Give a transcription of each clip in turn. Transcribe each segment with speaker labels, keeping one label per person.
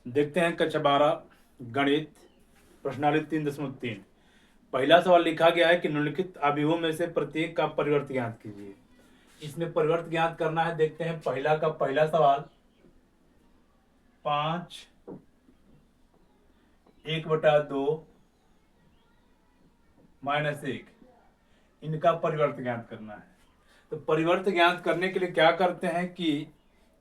Speaker 1: देखते हैं कक्षा 12 गणित प्रश्नावली 3.3। पहला सवाल लिखा गया है कि निम्नलिखित अवयवों में से प्रत्येक का परिवर्त ज्ञात कीजिए। इसमें परिवर्त ज्ञात करना है। देखते हैं पहला का पहला सवाल 5 1/2 -1 इनका परिवर्त ज्ञात करना है। तो परिवर्त ज्ञात करने के लिए क्या करते हैं कि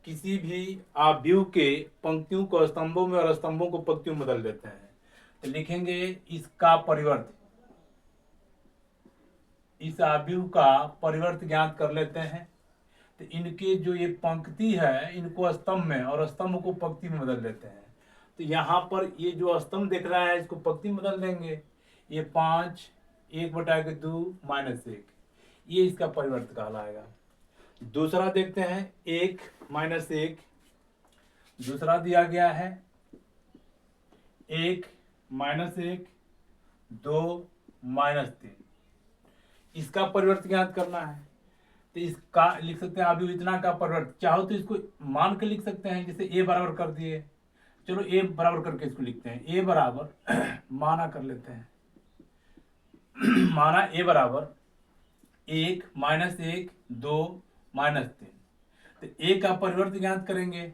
Speaker 1: किसी भी अवयव के पंक्तियों को स्तंभों में और स्तंभों को पंक्तियों में बदल देते हैं। तो लिखेंगे इसका परिवर्त, इस अवयव का परिवर्त ज्ञात कर लेते हैं। तो इनके जो ये पंक्ति है इनको स्तंभ में और स्तंभ को पंक्ति में बदल देते हैं। तो यहाँ पर ये जो स्तंभ दिख रहा है इसको पंक्ति में बदल देंगे। ये 5 1/2 -1 ये इसका परिवर्त कहलाएगा। दूसरा देखते हैं 1 -1। दूसरा दिया गया है 1 -1 2 -3 इसका परिवर्त ज्ञात करना है। तो इसका लिख सकते हैं अभी इतना का परिवर्त, चाहो तो इसको मान के लिख सकते हैं, जैसे ए बराबर कर दिए। चलो ए बराबर करके इसको लिखते हैं। ए बराबर माना कर लेते हैं माना ए बराबर 1 -1 2 -3। तो ए का परिवर्त ज्ञात करेंगे।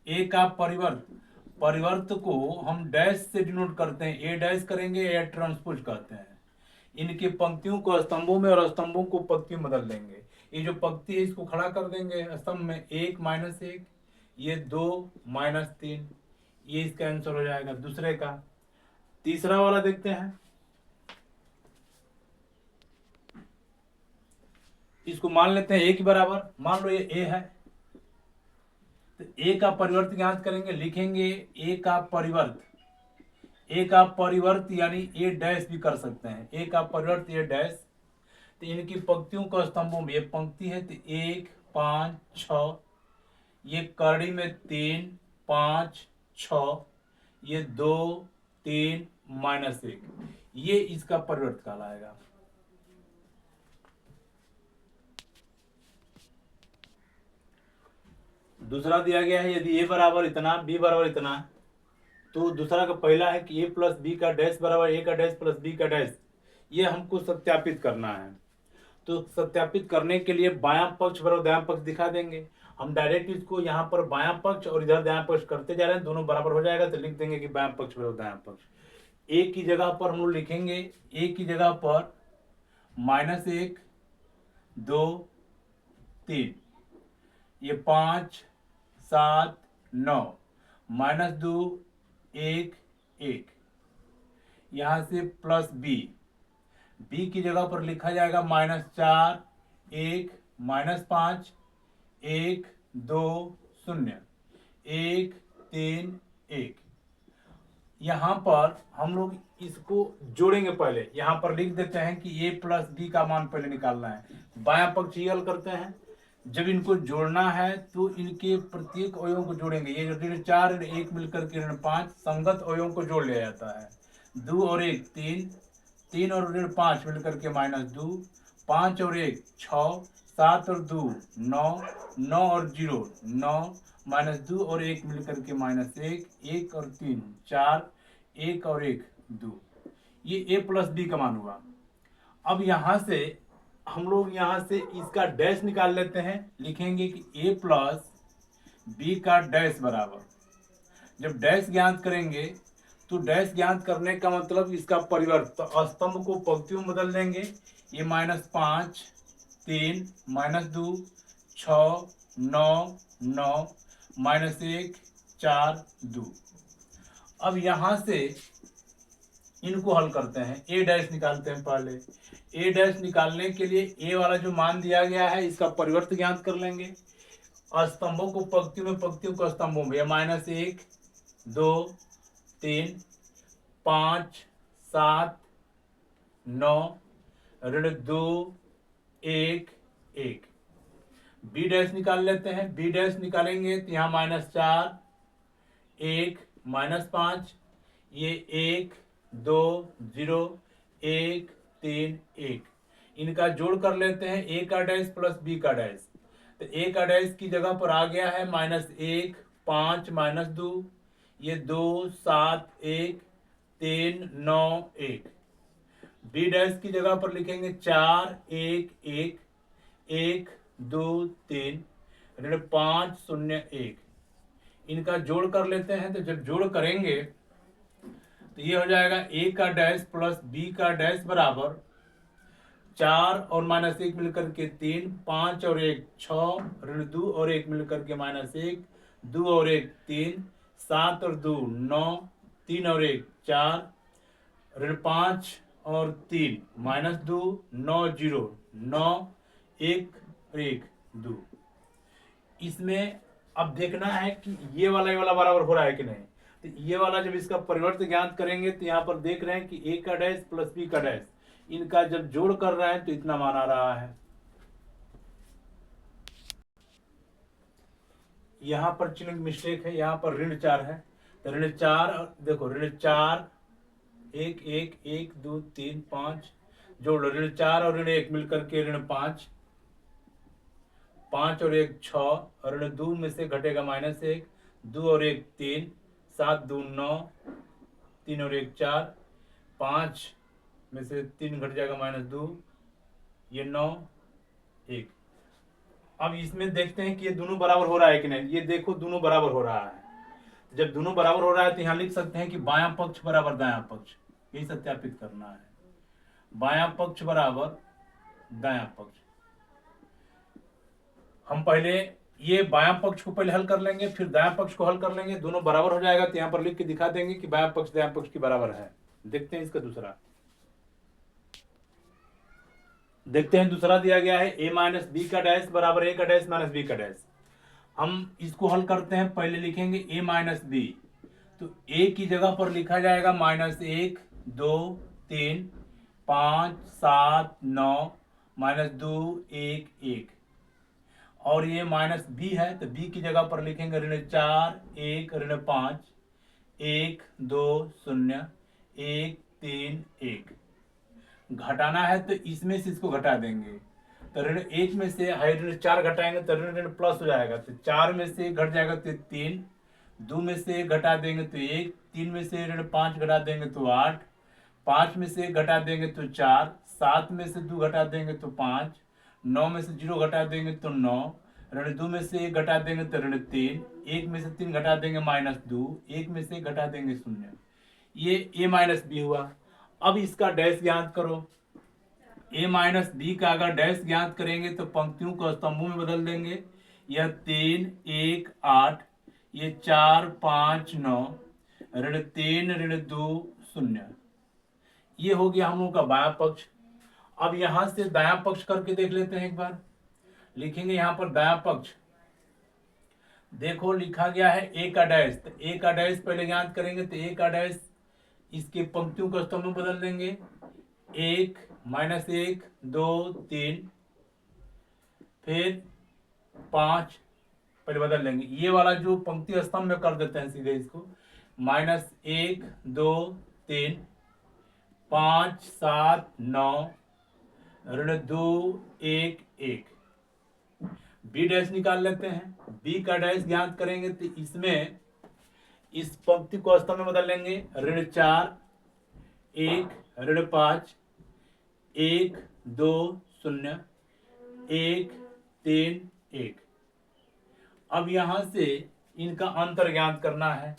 Speaker 1: ए का परिवर्त को हम डैश से डिनोट करते हैं। ए डैश करेंगे, ए ट्रांसपोज कहते हैं। इनकी पंक्तियों को स्तंभों में और स्तंभों को पंक्तियों में बदल देंगे। ये जो पंक्ति है इसको खड़ा कर देंगे स्तंभ में। 1 -1 ये 2 -3 ये इसका आंसर हो जाएगा दूसरे का। तीसरा वाला देखते हैं। इसको मान लेते हैं ए के बराबर। मान लो ये ए है, तो ए का परिवर्त ज्ञात करेंगे। लिखेंगे ए का परिवर्त, ए का परिवर्त यानी ए डैश भी कर सकते हैं। ए का परिवर्त ए डैश। तो इनकी पंक्तियों को स्तंभों में, ये पंक्ति है तो 1 5 6 ये करड़ी में 3 5 6 ये 2 3 -1 ये इसका परिवर्त कहलाएगा। दूसरा दिया गया है यदि ए बराबर इतना बी बराबर इतना, तो दूसरा का पहला है कि ए प्लस बी का डैश बराबर ए का डैश प्लस बी का डैश। ये हमको सत्यापित करना है। तो सत्यापित करने के लिए बायां पक्ष बराबर दायां पक्ष दिखा देंगे। हम डायरेक्ट इसको यहाँ पर बायां पक्ष और इधर दायां पक्ष करते जा रहे हैं, दोनों बराबर हो जाएगा। तो लिख देंगे कि बायां पक्ष बराबर दायां पक्ष। ए की जगह पर हम लोग लिखेंगे, ए की जगह पर -1 2 3 ये 5 7 9 -2 1 1 यहाँ से प्लस बी। बी की जगह पर लिखा जाएगा -4 1 -5 1 2 0 1 3 1। यहाँ पर हम लोग इसको जोड़ेंगे। पहले यहाँ पर लिख देते हैं कि ए प्लस बी का मान पहले निकालना है। बायां पक्ष ये हल करते हैं। जब इनको जोड़ना है तो इनके प्रत्येक अवयवों को जोड़ेंगे। ये ऋण 4 ऋण 1 मिलकर के ऋण 5 संगत अवयवों को जोड़ लिया जाता है। 2 और 1 3 3 और ऋण 5 मिलकर के -2 5 और 1 6 7 और 2 9 9 और 0 9 -2 और 1 मिलकर के -1 1 और 3 4 1 और 1 2 ये a प्लस बी का मान हुआ। अब यहाँ से हम लोग यहाँ से इसका डैश निकाल लेते हैं। लिखेंगे कि a प्लस बी का डैश बराबर, जब डैश ज्ञात करेंगे तो डैश ज्ञात करने का मतलब इसका परिवर्त, तो स्तंभ को पंक्तियों में बदल देंगे। ये -5 3 -2 6 9 9 -1 4 2। अब यहाँ से इनको हल करते हैं। ए डैश निकालते हैं। पहले ए डैश निकालने के लिए ए वाला जो मान दिया गया है इसका परिवर्त ज्ञात कर लेंगे। स्तंभों को पंक्तियों में, पंक्तियों को स्तंभों में। -1 2 3 5 7 9 ऋण 2 1 1। बी डैश निकाल लेते हैं। बी डैश निकालेंगे तो यहाँ -4 1 -5 ये 1 2 0 1 3 1 इनका जोड़ कर लेते हैं। ए का डैश प्लस बी का डैश। तो ए का डैश की जगह पर आ गया है -1 5 -2 ये 2 7 1 3 9 1। बी डैश की जगह पर लिखेंगे 4 1 1 1 2 3 ऋण 5 0 1। इनका जोड़ कर लेते हैं। तो जब जोड़ करेंगे तो ये हो जाएगा ए का डैश प्लस बी का डैश बराबर 4 और -1 मिलकर के 3, 5 और 1 6, ऋण 2 और 1 मिलकर के -1, 2 और 1 3, 7 और 2 9, 3 और 1 4, ऋण 5 और 3 -2, 9 0 9 1 और 1 2। इसमें अब देखना है कि ये वाला बराबर हो रहा है कि नहीं। तो ये वाला जब इसका परिवर्त ज्ञात करेंगे तो यहाँ पर देख रहे हैं कि ए का डैश प्लस बी का डैश, इनका जब जोड़ कर रहे हैं तो इतना मान आ रहा है। यहाँ पर चिन्ह मिस्टेक है, यहाँ पर ऋण 4 है। तो ऋण 4 देखो, ऋण 4 1 1 1 2 3 5 जोड़ लो, ऋण 4 और ऋण 1 मिलकर के ऋण 5, 5 और 1 6, ऋण 2 में से घटेगा -1, 2 और 1 3, 7 2 9, 3 और 1 4, 5 में से 3 घट जाएगा -2, ये 9 1। अब इसमें देखते हैं कि ये दोनों बराबर हो रहा है कि नहीं। ये देखो दोनों बराबर हो रहा है। जब दोनों बराबर हो रहा है तो यहाँ लिख सकते हैं कि बायां पक्ष बराबर दायां पक्ष, यही सत्यापित करना है। बायां पक्ष बराबर दायां पक्ष। हम पहले ये बायां पक्ष को पहले हल कर लेंगे, फिर दायां पक्ष को हल कर लेंगे। दोनों बराबर हो जाएगा तो यहाँ पर लिख के दिखा देंगे कि बायां पक्ष दायां पक्ष के बराबर है। देखते हैं इसका दूसरा। देखते हैं दूसरा दिया गया है a माइनस बी का डैश बराबर a का डैश माइनस बी का डैश। हम इसको हल करते हैं। पहले लिखेंगे a माइनस बी, तो a की जगह पर लिखा जाएगा -1 2 3 5 7 9 -2 1 1। और ये माइनस बी है तो बी की जगह पर लिखेंगे ऋण 4 1 ऋण 5 1 2 0 1 3 1। घटाना है तो इसमें से इसको घटा देंगे। तो ऋण 1 में से ऋण 4 घटाएंगे तो ऋण प्लस हो जाएगा। तो 4 में से घट जाएगा तो 3, 2 में से घटा देंगे तो 1, 3 में से ऋण 5 घटा देंगे तो 8, 5 में से घटा देंगे तो 4, 7 में से 2 घटा देंगे तो 5, 9 में से 0 घटा देंगे तो 9, ऋण 2 में से 1 घटा देंगे तो ऋण 3, 1 में से 3 घटा देंगे -2, 1 में से घटा देंगे 0। ये a माइनस बी हुआ। अब इसका डैश ज्ञात करो। a माइनस बी का अगर डैश ज्ञात करेंगे तो पंक्तियों को स्तंभों में बदल देंगे। यह 3 1 8, ये 4 5 9, ऋण 3 ऋण 2 0। ये हो गया हम लोगों का बायां पक्ष। अब यहां से दायां पक्ष करके देख लेते हैं एक बार। लिखेंगे यहां पर दायां पक्ष। देखो लिखा गया है ए का डैश, तो ए का डैश पहले ज्ञात करेंगे। तो ए का डैश इसके पंक्तियों को स्तंभ में बदल देंगे। 1 -1 2 3, फिर 5 पहले बदल लेंगे। ये वाला जो पंक्ति स्तंभ में कर देते हैं सीधे इसको। -1 2 3 5 7 9 ऋण 2 1 1। बी डैश निकाल लेते हैं। बी का डैश ज्ञात करेंगे तो इसमें इस पंक्ति को स्तंभ में बदल लेंगे। ऋण 4 1 ऋण 5 1 2 0 1 3 1। अब यहां से इनका अंतर ज्ञात करना है।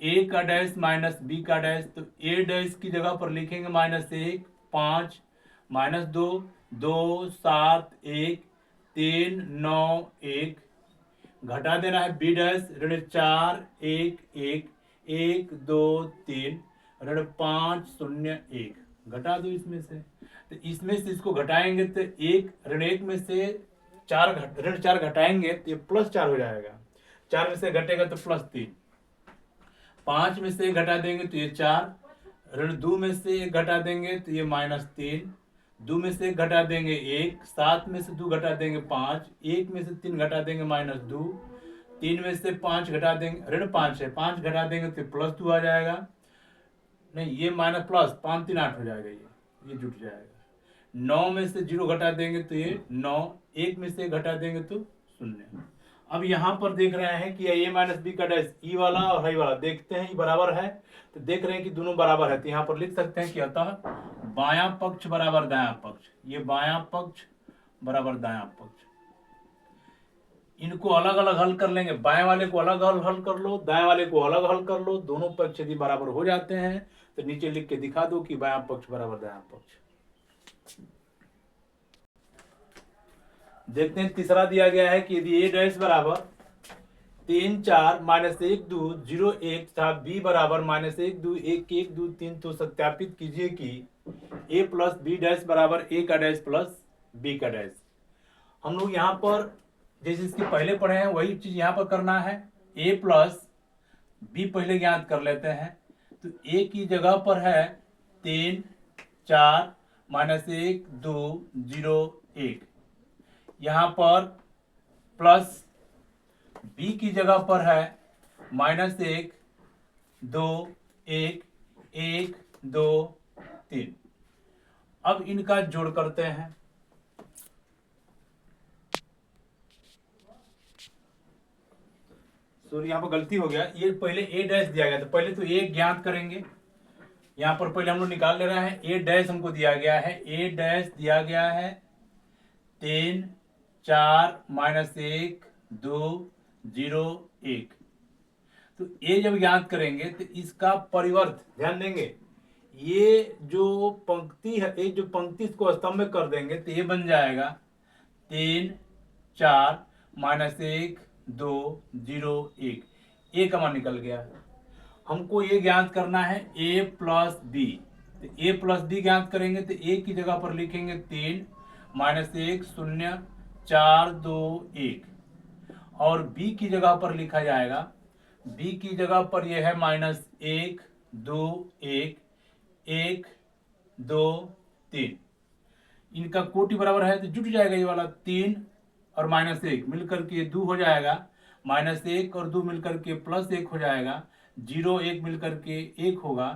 Speaker 1: ए का डैश माइनस बी का डैश, तो ए डैश की जगह पर लिखेंगे -1 5 -2 2 7 1 3 9 1। घटा देना है बी डैश ऋण 4 1 1 1 2 3 ऋण 5 0 1। घटा दो इसमें से। तो इसमें से इसको घटाएंगे तो ऋण 1 में से ऋण 4 घटाएंगे तो ये +4 हो जाएगा। 4 में से घटेगा तो +3। 5 में से घटा देंगे तो ये 4, ऋण 2 में से घटा देंगे तो ये -3, 2 में से घटा देंगे 1, 7 में से 2 घटा देंगे 5, 1 में से 3 घटा देंगे -2, 3 में से 5 घटा देंगे, ऋण 5 है, 5 घटा देंगे तो +2 आ जाएगा। नहीं, ये माइनस प्लस 5 3 8 हो जाएगा। ये जुट जाएगा। 9 में से 0 घटा देंगे तो ये 9, 1 में से घटा देंगे तो 0। अब यहाँ पर देख रहे हैं कि ए माइनस बी का डैश ई वाला और हाई वाला देखते हैं, ये बराबर है तो देख रहे हैं कि दोनों बराबर है, तो यहाँ पर लिख सकते हैं कि अतः बायां पक्ष बराबर दायां पक्ष, ये बायां पक्ष बराबर दायां पक्ष। इनको अलग अलग हल कर लेंगे, बाएं वाले को अलग हल कर लो, दाएं वाले को अलग हल कर लो, दोनों पक्ष यदि बराबर हो जाते हैं तो नीचे लिख के दिखा दो कि बायां पक्ष बराबर दायां पक्ष। देखते हैं तीसरा दिया गया है कि यदि ए डैश बराबर 3 4 माइनस 1 2 0 1 तथा बी बराबर माइनस 1 2 1 1 2 3, तो सत्यापित कीजिए कि ए प्लस बी डैश बराबर ए का डैश प्लस बी का डैश। हम लोग यहाँ पर जैसे इसके पहले पढ़े हैं वही चीज यहाँ पर करना है, ए प्लस बी पहले ज्ञात कर लेते हैं। तो ए की जगह पर है 3 4 माइनस 1 2 0 1, यहाँ पर प्लस बी की जगह पर है माइनस 1 2 1 1 2 3। अब इनका जोड़ करते हैं। सॉरी यहाँ पर गलती हो गया, ये पहले ए डैश दिया गया, तो पहले तो ए ज्ञात करेंगे। यहाँ पर पहले हम लोग निकाल ले रहे हैं, ए डैश हमको दिया गया है, ए डैश दिया गया है 3 4 माइनस 1 2 0 1। तो ए जब ज्ञात करेंगे तो इसका परिवर्त ध्यान देंगे, ये जो पंक्ति है, ये जो पंक्ति इसको स्तंभ में कर देंगे तो ये बन जाएगा 3 4 माइनस 1 2 0 1, ए का मान निकल गया। हमको ये ज्ञात करना है ए प्लस बी, तो ए प्लस बी ज्ञात करेंगे तो ए की जगह पर लिखेंगे 3 माइनस 1 0 4 2 1, और बी की जगह पर लिखा जाएगा, बी की जगह पर यह है माइनस 1 2 1 1 2 3। इनका कोटि बराबर है तो जुट जाएगा, ये वाला 3 और माइनस 1 मिलकर के 2 हो जाएगा, माइनस 1 और 2 मिलकर के प्लस 1 हो जाएगा, 0 1 मिलकर के 1 होगा,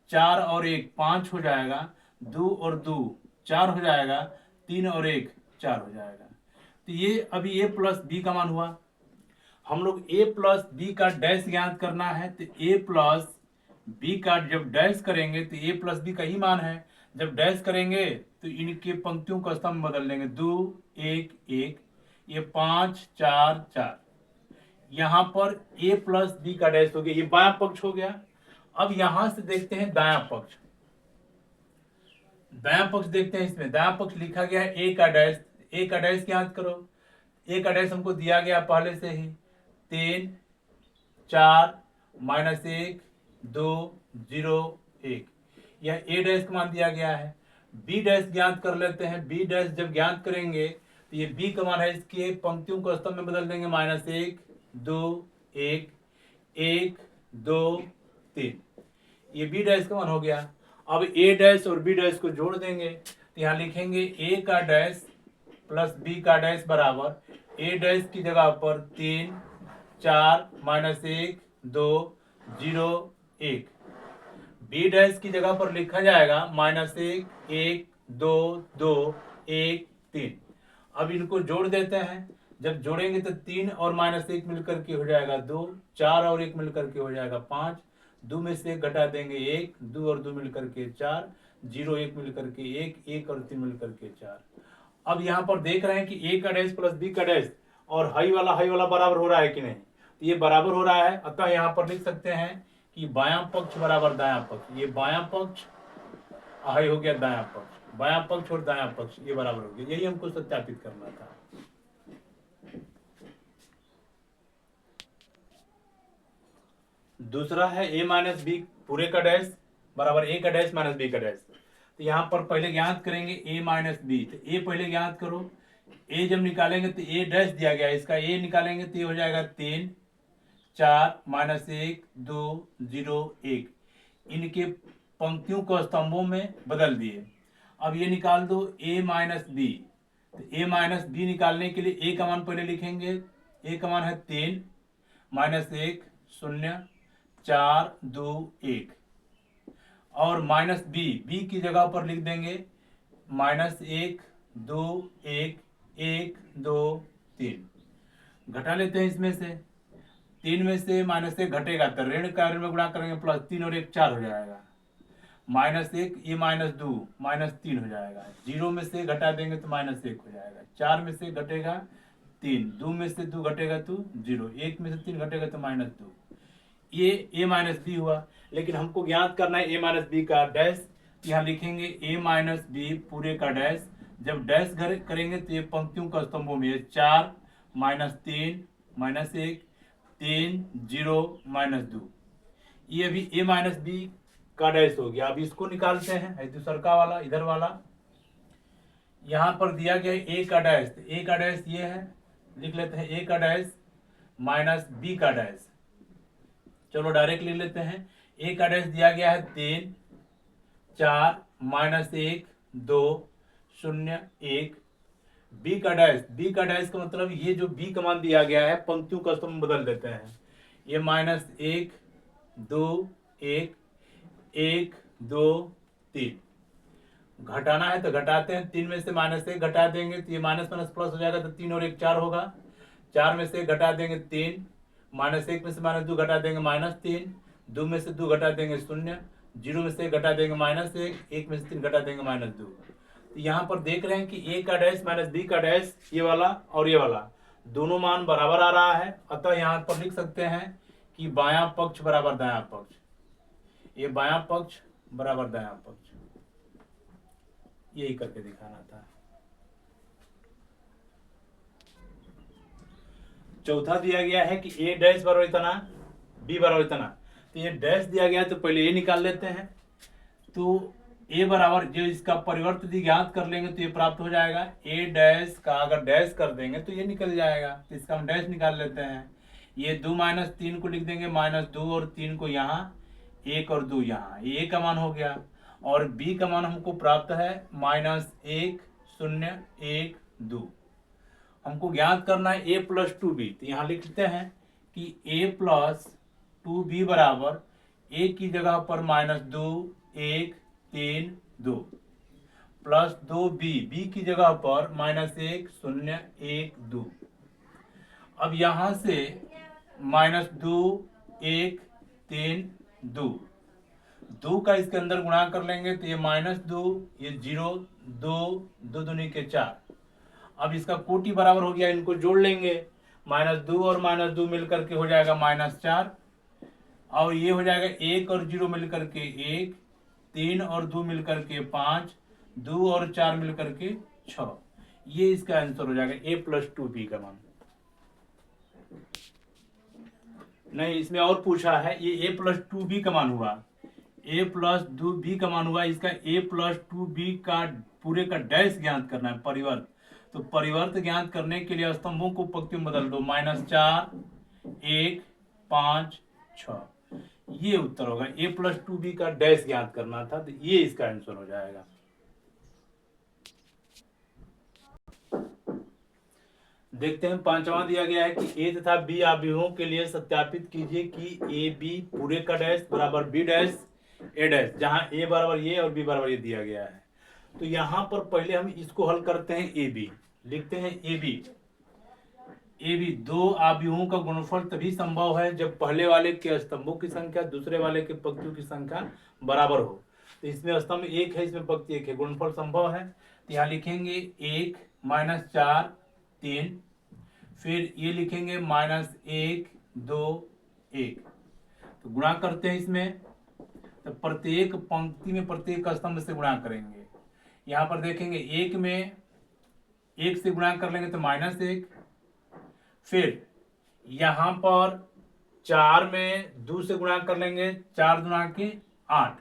Speaker 1: 4 और 1 5 हो जाएगा, 2 और 2 4 हो जाएगा, 3 और 1 4 हो जाएगा। तो ये अभी ए प्लस बी का मान हुआ। हम लोग ए प्लस बी का डैश ज्ञात करना है, तो ए प्लस बी का जब डैश करेंगे तो ए प्लस बी का ही मान है, जब डैश करेंगे तो इनके पंक्तियों का स्तंभ बदल देंगे, 2 1 1, ये 5 4 4। यहाँ पर ए प्लस बी का डैश हो गया, ये बायां पक्ष हो गया। अब यहां से देखते हैं दायां पक्ष, दायां पक्ष देखते हैं। इसमें दायां पक्ष लिखा गया है ए का डैश, ए का डैश याद करो, ए का डैश हमको दिया गया पहले से ही 3 4 माइनस 1 2 0 1, यह ए डैश का मान दिया गया है। बी डैश ज्ञात कर लेते हैं, बी डैश जब ज्ञात करेंगे तो ये बी का मान है, इसके पंक्तियों को स्तंभ में बदल देंगे, माइनस 1 2 1 1 2 3, ये बी डैश का मान हो गया। अब ए डैश और बी डैश को जोड़ देंगे तो यहाँ लिखेंगे ए का डैश प्लस बी का डैश बराबर ए डैश की जगह पर 3 4 माइनस 1 2 0 1, बी डैश की जगह पर लिखा जाएगा माइनस 1 1 2 2 1 3। अब इनको जोड़ देते हैं, जब जोड़ेंगे तो 3 और माइनस 1 मिलकर के हो जाएगा 2, 4 और 1 मिलकर के हो जाएगा 5, 2 में से 1 घटा देंगे 1, 2 और 2 मिलकर के 4, 0 1 मिलकर के 1, 1 और 3 मिलकर के 4। अब यहाँ पर देख रहे हैं कि ए का डैश प्लस बी का डैश और हाई वाला बराबर हो रहा है कि नहीं, तो ये बराबर हो रहा है, अतः यहाँ पर लिख सकते हैं कि बायां पक्ष बराबर दायां पक्ष। ये बायां पक्ष हाई हो गया दायां पक्ष, बायां पक्ष और दायां पक्ष ये बराबर हो गया, यही हमको सत्यापित करना था। दूसरा है ए माइनस बी पूरे का डैश बराबर ए का डैश माइनस बी का डैश। तो यहाँ पर पहले ज्ञात करेंगे ए माइनस बी, तो ए पहले ज्ञात करो, ए जब निकालेंगे तो ए डैश दिया गया, इसका ए निकालेंगे तो ये हो जाएगा 3 4 माइनस 1 2 0 1, इनके पंक्तियों को स्तंभों में बदल दिए। अब ये निकाल दो a माइनस बी, तो a माइनस बी निकालने के लिए a का मान पहले लिखेंगे, a का मान है 3 माइनस 1 0 4 2 1, और माइनस बी की जगह पर लिख देंगे माइनस 1 2 1 1 2 3। घटा लेते हैं इसमें से, 3 में से -1 घटेगा तो ऋण का ऋण में गुणा करेंगे, +3 और 1 4 हो जाएगा, -1 ये -2 -3 हो जाएगा, 0 में से घटा देंगे तो -1 हो जाएगा, 4 में से घटेगा 3, 2 में से 2 घटेगा तो 0, 1 में से 3 घटेगा तो -2, ये a माइनस बी हुआ। लेकिन हमको ज्ञात करना है a माइनस बी का डैश, यहाँ लिखेंगे a माइनस बी पूरे का डैश, जब डैश घर करेंगे तो ये पंक्तियों का स्तंभों में 4 -3 -1 3 0 -2, ये अभी a माइनस बी का डैश हो गया। अब इसको निकालते हैं, दूसरा का वाला इधर वाला, यहाँ पर दिया गया है a का डैश, तो a का डैश ये है, लिख लेते हैं a का डैश माइनस b का डैश, चलो डायरेक्ट लिख लेते हैं। a का डैश दिया गया है 3 4 -1 2 0 1, b का डैश का मतलब ये जो b का मान दिया गया है पंक्तियों का स्तंभ बदल देते हैं, ये -1 2 1 1 2 3, घटाना है तो घटाते हैं, 3 में से -1 घटा देंगे तो ये माइनस माइनस प्लस हो जाएगा, तो 3 और 1 4 होगा, 4 में से घटा देंगे 3, -1 में से -2 घटा देंगे -3, 2 में से 2 घटा देंगे 0, 0 में से घटा देंगे -1, 1 में से 3 घटा देंगे -2। तो यहाँ पर देख रहे हैं कि a का डैश माइनस b का डैश, ये वाला और ये वाला दोनों मान बराबर आ रहा है, अतः यहाँ पर लिख सकते हैं कि बायां पक्ष बराबर दायां पक्ष, ये बायां पक्ष बराबर दायां पक्ष, यही करके दिखाना था। चौथा दिया गया है कि a डैश बराबर इतना b बराबर इतना, तो ये डैश दिया गया है तो पहले a निकाल लेते हैं, तो a बराबर जो इसका परिवर्त यदि ज्ञात कर लेंगे तो ये प्राप्त हो जाएगा, a डैश का अगर डैश कर देंगे तो ये निकल जाएगा, तो इसका हम डैश निकाल लेते हैं, ये 2 -3 को लिख देंगे, -2 और 3 को यहाँ, 1 और 2 यहाँ, ये a का मान हो गया, और b का मान हमको प्राप्त है -1 0 1 2, हमको ज्ञात करना है a + 2b, तो यहाँ लिखते हैं कि a + 2b बराबर a की जगह पर -2 1 3 2 प्लस 2b, b की जगह पर -1 0 1 2, अब यहाँ से -2 1 3 2, 2 का इसके अंदर गुणा कर लेंगे तो ये -2 ये 0 2 2 दूनी के 4, अब इसका कोटि बराबर हो गया, इनको जोड़ लेंगे, -2 और -2 मिलकर के हो जाएगा -4, और ये हो जाएगा 1 और 0 मिलकर के 1, 3 और 2 मिलकर के 5, 2 और 4 मिलकर के 6, ये इसका आंसर हो जाएगा a + 2b का मान। नहीं, इसमें और पूछा है, ये a + 2b का मान हुआ, a + 2b का मान हुआ, इसका a + 2b का पूरे का डैश ज्ञात करना है, परिवर्त, तो परिवर्त ज्ञात करने के लिए स्तंभों को पंक्तियों में बदल दो, -4 1 5 6, ये उत्तर होगा, a + 2b का डैश ज्ञात करना था, तो ये इसका आंसर हो जाएगा। देखते हैं, पांचवा दिया गया है कि a तथा b अवयवों के लिए सत्यापित कीजिए कि a b पूरे का डैश बराबर b डैश a डैश, जहां a बराबर ये और b बराबर ये दिया गया है। तो यहाँ पर पहले हम इसको हल करते हैं, a b लिखते हैं, a b दो अवयवों का गुणनफल तभी संभव है जब पहले वाले के स्तंभों की संख्या दूसरे वाले के पंक्तियों की संख्या बराबर हो। तो इसमें स्तंभ 1 है, इसमें पंक्ति 1 है, गुणनफल संभव है, तो यहाँ लिखेंगे 1 -4 3, फिर ये लिखेंगे -1 2 1, तो गुणा करते हैं इसमें, तो प्रत्येक पंक्ति में प्रत्येक स्तंभ से गुणा करेंगे। यहाँ पर देखेंगे 1 में 1 से गुणा कर लेंगे तो -1, फिर यहाँ पर 4 में 2 से गुणा कर लेंगे, 4 दूना के 8,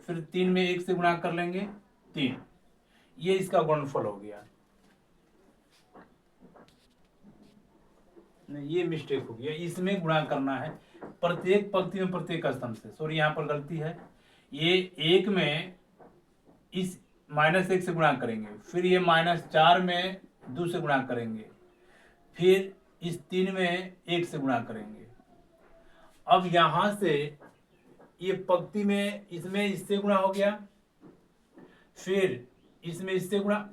Speaker 1: फिर 3 में 1 से गुणा कर लेंगे 3, ये इसका गुणनफल हो गया। नहीं, ये मिस्टेक हो गया, इसमें गुणा करना है प्रत्येक पंक्ति में प्रत्येक स्तंभ से, सॉरी यहाँ पर गलती है, ये 1 में इस -1 से गुणा करेंगे, फिर ये -4 में 2 से गुणा करेंगे, फिर इस 3 में 1 से गुणा करेंगे। अब यहां से ये पंक्ति में इसमें इससे गुणा हो गया, फिर इसमें इससे गुणा,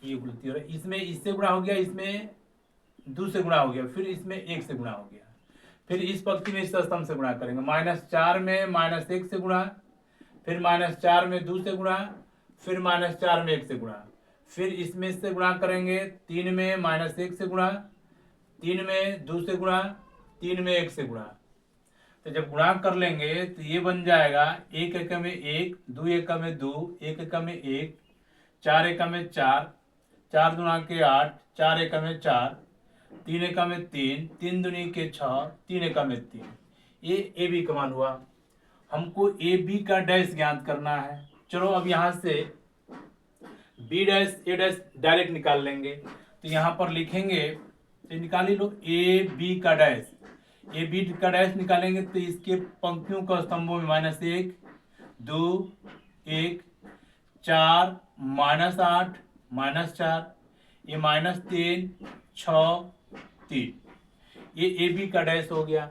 Speaker 1: ये गलती हो रहा है, इसमें इससे गुणा हो गया, इसमें 2 से गुणा हो गया, फिर इसमें 1 से गुणा हो गया, फिर इस पंक्ति में इस स्तंभ से गुणा करेंगे, -4 में -1 से गुणा, फिर -4 में 2 से गुणा, फिर -4 में 1 से गुणा, फिर इसमें से गुणा करेंगे 3 में -1 से गुणा, 3 में 2 से गुणा, 3 में 1 से गुणा। तो जब गुणा कर लेंगे तो ये बन जाएगा 1 एकम में 1, 2 एकम में 2, 1 एकम में 1, 4 एकम में 4, 4 दूना के 8, 4 एकम में 4, 3 एकम में 3, 3 दूनी के 6, 3 एकम में 3। ये ए बी का मान हुआ। हमको ए बी का डैश ज्ञात करना है। चलो अब यहाँ से बी डैश ए डैश डायरेक्ट निकाल लेंगे। तो यहाँ पर लिखेंगे, तो निकाल ही लो, ए बी का डैश। ए बी का डैश निकालेंगे तो इसके पंक्तियों का स्तंभों में -1, 2, 1, 4, -8, -4, ये -3, 6, 3, ये ए बी का डैश हो गया।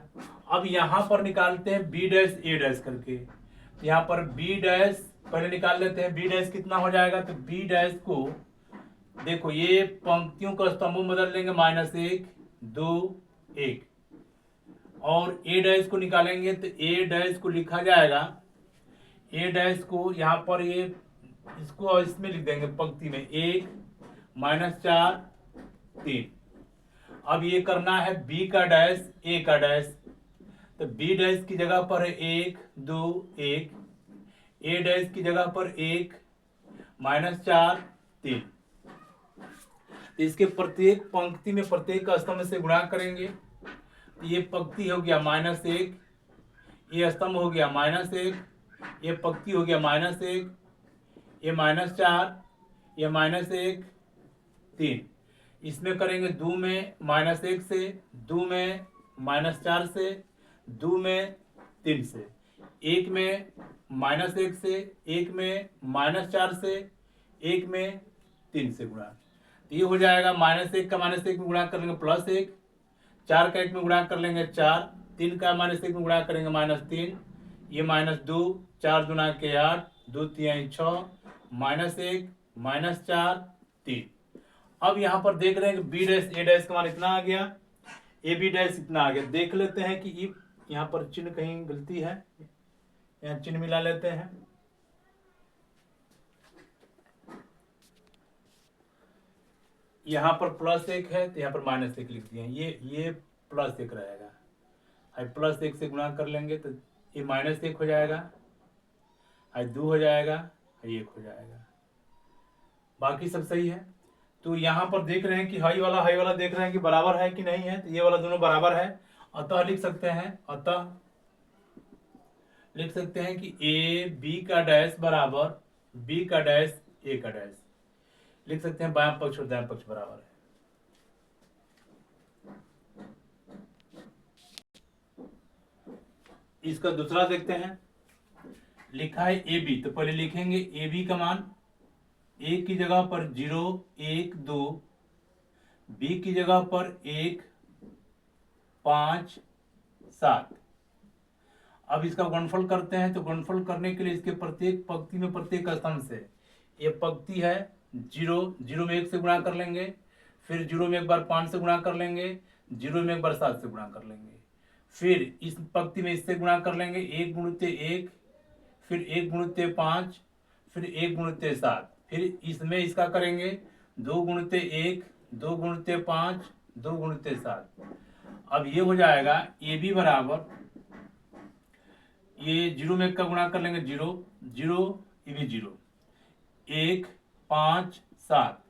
Speaker 1: अब यहाँ पर निकालते हैं बी डैश ए डैश करके। तो यहाँ पर बी डैश पहले निकाल लेते हैं। बी डैश कितना हो जाएगा, तो बी डैश को देखो ये पंक्तियों का स्तंभों में बदल लेंगे, -1, 2, 1, और ए डैश को निकालेंगे तो ए डैश को लिखा जाएगा, ए डैश को यहाँ पर ये इसको इसमें लिख देंगे पंक्ति में 1, -4, 3। अब ये करना है बी का डैश ए का डैश। तो बी डैश की जगह पर है 1, 2, 1, ए डैश की जगह पर 1, -4, 3। तो इसके प्रत्येक पंक्ति में प्रत्येक स्तंभ से गुणा करेंगे। तो ये पंक्ति हो गया -1, ये स्तंभ हो गया -1, ये पंक्ति हो गया -1, ये -4, ये -1, 3। इसमें करेंगे 2 में -1 से, 2 में -4 से, 2 में 3 से, 1 में -1 से, 1 में -4 से, 1 में 3 से गुणा। तो ये हो जाएगा -1 का -1 में गुणा कर लेंगे +1, 4 का 1 में गुणा कर लेंगे 4, 3 का -1 में गुणा करेंगे -3, ये -2, 4 दूना के 8, 2 तिहाई 6, -1, -4, 3। अब यहाँ पर देख रहे हैं कि बी डैश ए डैश का मान इतना आ गया, ए बी डैश इतना आ गया। देख लेते हैं कि यहाँ पर चिन्ह कहीं गलती है, यहाँ चिन्ह मिला लेते हैं। यहाँ पर +1 है तो यहाँ पर -1 लिख दिए, ये +1 रहेगा। +1 से गुणा कर लेंगे तो ये -1 हो जाएगा, 2 हो जाएगा, 1 हो जाएगा, बाकी सब सही है। तो यहाँ पर देख रहे हैं कि हाई वाला देख रहे हैं कि बराबर है कि नहीं है, तो ये वाला दोनों बराबर है। अतः लिख सकते हैं, अतः लिख सकते हैं कि ए बी का डैश बराबर बी का डैश ए का डैश। लिख सकते हैं बायां पक्ष और दायां पक्ष बराबर है। इसका दूसरा देखते हैं। लिखा है ए बी, तो पहले लिखेंगे ए बी का मान, ए की जगह पर 0, 1, 2, बी की जगह पर 1, 5, 7। अब इसका गुणनफल करते हैं। तो गुणनफल करने के लिए इसके प्रत्येक पंक्ति में प्रत्येक स्तंभ से, ये पंक्ति है 0, 0 में 1 से गुणा कर लेंगे, फिर 0 में एक बार 5 से गुणा कर लेंगे, 0 में एक बार 7 से गुणा कर लेंगे, फिर इस पंक्ति में इससे गुणा कर लेंगे 1 गुणित 1, फिर 1 गुणित 5, फिर 1 गुणित 7, फिर इसमें इसका करेंगे 2 गुणित 1, 2 गुणित 5, 2 गुणित 7। अब ये हो जाएगा ए बी बराबर, ये 0 में 1 का गुणा कर लेंगे 0, 0, ये भी 0, 1, 5, 7,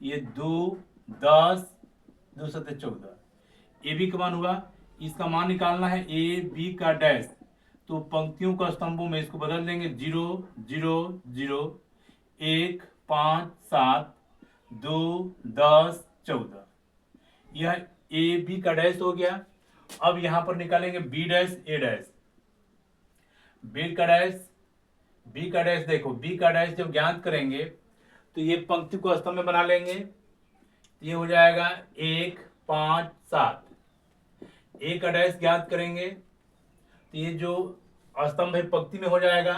Speaker 1: ये 2, 10, 2 7 14। ए बी का मान हुआ। इसका मान निकालना है ए बी का डैश। तो पंक्तियों का स्तंभों में इसको बदल देंगे 0, 0, 0, 1, 5, 7, 2, 10, 14। यह ए बी का डैश हो गया। अब यहां पर निकालेंगे बी डैश ए डैश। बी का डैश देखो, बी का डैश जब ज्ञात करेंगे तो ये पंक्ति को स्तंभ में बना लेंगे। ये हो जाएगा 1, 5, 7। ए का डैश ज्ञात करेंगे तो ये जो स्तंभ है पंक्ति में हो जाएगा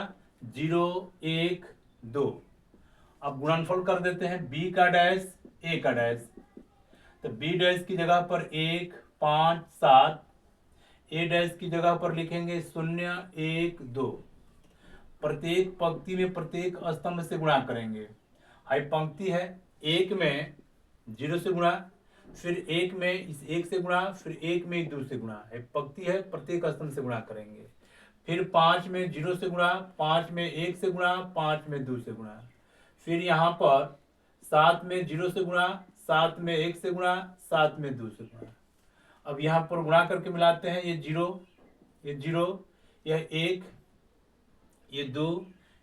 Speaker 1: 0, 1, 2। अब गुणनफल कर देते हैं बी का डैश ए का डैश। तो बी डैश की जगह पर 1 5 7, ए डैश की जगह पर लिखेंगे 0 1 2। प्रत्येक पंक्ति में प्रत्येक स्तंभ से गुणा करेंगे। हाई पंक्ति है, एक में 0 से गुणा, फिर एक में इस 1 से गुणा, फिर एक में 2 से गुणा। है पंक्ति है, प्रत्येक स्तंभ से गुणा करेंगे। फिर 5 में 0 से गुणा, 5 में 1 से गुणा, 5 में 2 से गुणा। फिर यहाँ पर 7 में 0 से गुणा, 7 में 1 से गुणा, 7 में 2 से गुणा। अब यहाँ पर गुणा करके मिलाते हैं, ये 0, ये 0, यह 1, ये 2,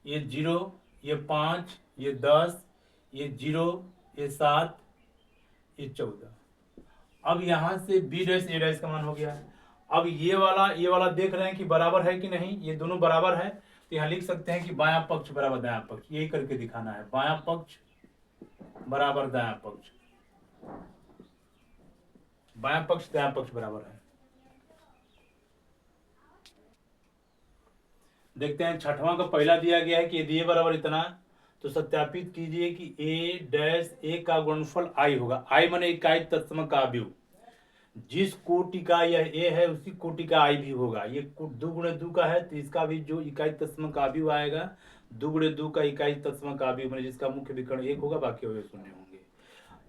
Speaker 1: ये 0, ये 5, ये 10, ये 0, ये 7, ये 14। अब यहाँ से बी डैश ए डैश का मान हो गया। अब ये वाला देख रहे हैं कि बराबर है कि नहीं, ये दोनों बराबर है, तो यहाँ लिख सकते हैं कि बायां पक्ष बराबर दायां पक्ष, यही करके दिखाना है। बायां पक्ष बराबर दायां पक्ष, बायां पक्ष दायां पक्ष बराबर है। देखते हैं छठवां का पहला दिया गया है कि यदि ए बराबर इतना, तो सत्यापित कीजिए कि ए डैश ए का गुणनफल आई होगा। आई माने इकाई तत्सम का अवयव, जिस कोटि का यह ए है उसी कोटि का आई भी होगा। ये 2 गुणे 2 का है, तो इसका भी जो इकाई तत्सम का अवयव आएगा 2 गुणे 2 का इकाई तत्सम का अवयव, माने जिसका मुख्य विकर्ण 1 होगा, बाकी अवयव 0 होंगे।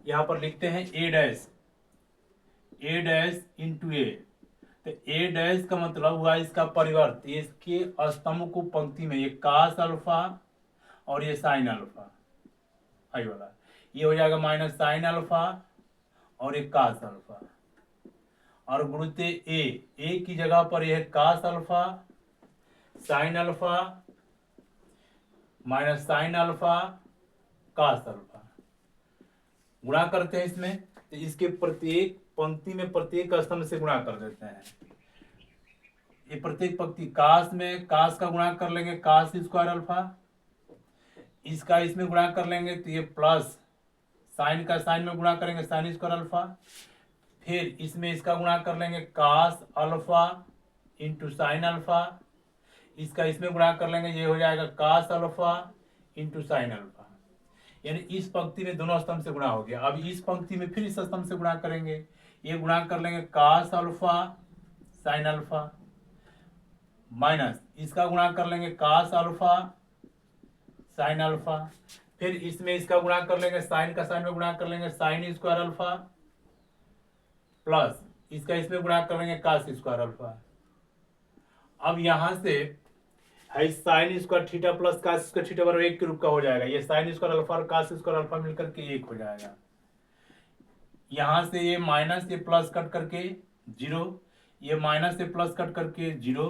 Speaker 1: यहाँ पर लिखते हैं ए डैश इंटू ए, तो ए डैश का मतलब हुआ इसका परिवर्त, इसके स्तंभ को पंक्ति में, ये कास अल्फा और ये साइन अल्फा, आई वाला, ये हो जाएगा माइनस साइन अल्फा और एक कास अल्फा, और गुणिते ए की जगह पर यह cos alpha, sine alpha, minus sine alpha, cos alpha. गुणा करते हैं इसमें, तो इसके प्रत्येक पंक्ति में प्रत्येक स्तंभ से गुणा कर देते हैं। ये प्रत्येक पंक्ति कास में कास का गुणा कर लेंगे, कास स्क्वायर अल्फा, इसका इसमें गुणा कर लेंगे, तो ये प्लस साइन का साइन में गुणा करेंगे, साइन स्क्वायर अल्फा, फिर इसमें इसका गुणा कर लेंगे cos alpha into sine alpha, इसका इसमें गुणा कर लेंगे, ये हो जाएगा cos alpha into sine alpha. यानी इस पंक्ति में दोनों स्तंभ से गुणा हो गया। अब इस पंक्ति में फिर इस स्तंभ से गुणा करेंगे, ये गुणा कर लेंगे cos alpha sine alpha, minus इसका गुणा कर लेंगे कास अल्फा साइन अल्फा, फिर इसमें इसका गुणा कर लेंगे, साइन का साइन में गुणा कर लेंगे साइन स्क्वायर अल्फा, प्लस इसका इसमें गुणा कर लेंगे कास स्क्वायर अल्फा। अब यहां से है sine square theta plus cos square theta बराबर 1 के रूप का हो जाएगा। ये साइन स्क्वायर अल्फा और कास स्क्वायर अल्फा मिलकर के 1 हो जाएगा। यहां से ये माइनस ये प्लस कट करके 0, ये माइनस से प्लस कट करके 0,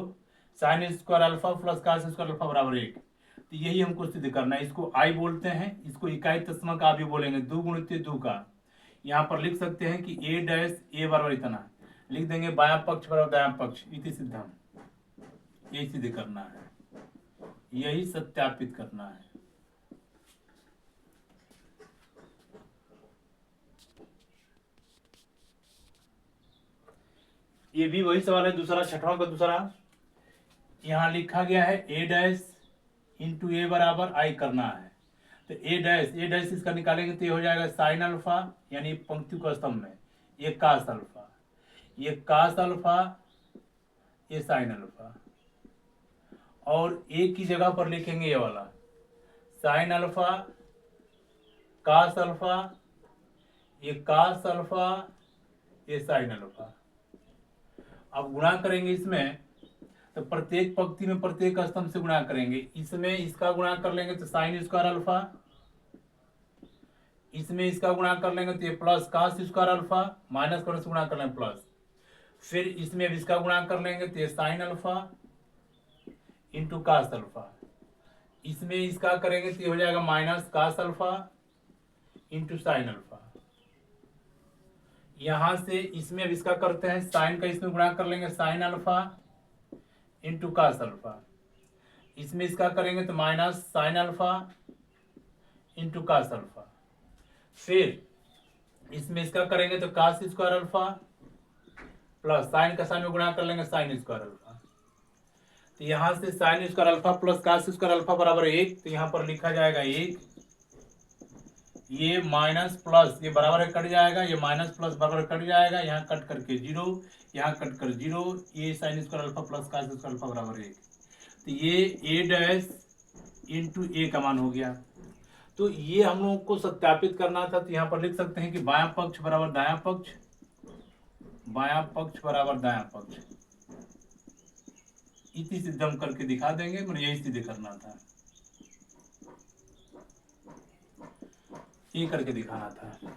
Speaker 1: sine square alpha plus cos square alpha बराबर 1। तो यही हमको सिद्ध करना है। इसको आई बोलते हैं, इसको इकाई तत्सम का भी बोलेंगे, 2 गुणित 2 का। यहाँ पर लिख सकते हैं कि ए डैश ए बराबर इतना, लिख देंगे बायां पक्ष बराबर दायां पक्ष, इति सिद्धम। यही सिद्ध करना है, यही सत्यापित करना है। ये भी वही सवाल है, दूसरा छठवां का दूसरा। यहां लिखा गया है ए डैश इंटू ए बराबर आई करना है। तो ए डैश इसका निकालेंगे तो ये हो जाएगा साइन अल्फा, यानी पंक्ति को स्तंभ में, ये कास अल्फा, ये कास अल्फा, ये साइन अल्फा, और ए की जगह पर लिखेंगे ये वाला साइन अल्फा, कास अल्फा, ये कास अल्फा, ये साइन अल्फा। अब गुणा करेंगे इसमें, तो प्रत्येक पंक्ति में प्रत्येक स्तंभ से गुणा करेंगे। इसमें इसका गुणा कर लेंगे तो साइन स्क्वायर अल्फा, इसमें इसका गुणा कर लेंगे तो ये plus cos square alpha, minus करने से गुणा कर लेंगे प्लस, फिर इसमें इसका गुणा कर लेंगे तो ये sine alpha into cos alpha, इसमें इसका करेंगे तो ये हो जाएगा minus cos alpha into sine alpha. यहां से इसमें अब इसका करते हैं, साइन का इसमें गुणा कर लेंगे sine alpha into cos alpha, इसमें इसका करेंगे तो minus sine alpha into cos alpha, फिर इसमें इसका करेंगे तो cos square alpha plus sine का साइन में गुणा कर लेंगे साइन स्क्वायर अल्फा। तो यहां से sine square alpha plus cos square alpha बराबर 1, तो यहां पर लिखा जाएगा 1 ये माइनस प्लस ये बराबर है कट जाएगा, ये माइनस प्लस बराबर कट जाएगा, यहाँ कट करके जीरो, यहाँ कट कर जीरो, ये साइन स्क्वायर अल्फा प्लस का स्क्वायर अल्फा बराबर 1। तो ये ए डैश इंटू ए का मान हो गया। तो ये हम लोगों को सत्यापित करना था, तो यहाँ पर लिख सकते हैं कि बायां पक्ष बराबर दायां पक्ष, बायां पक्ष बराबर दायां पक्ष। इसी सिद्ध हम करके दिखा देंगे, मुझे यही सिद्ध करना था, ये करके दिखाना था।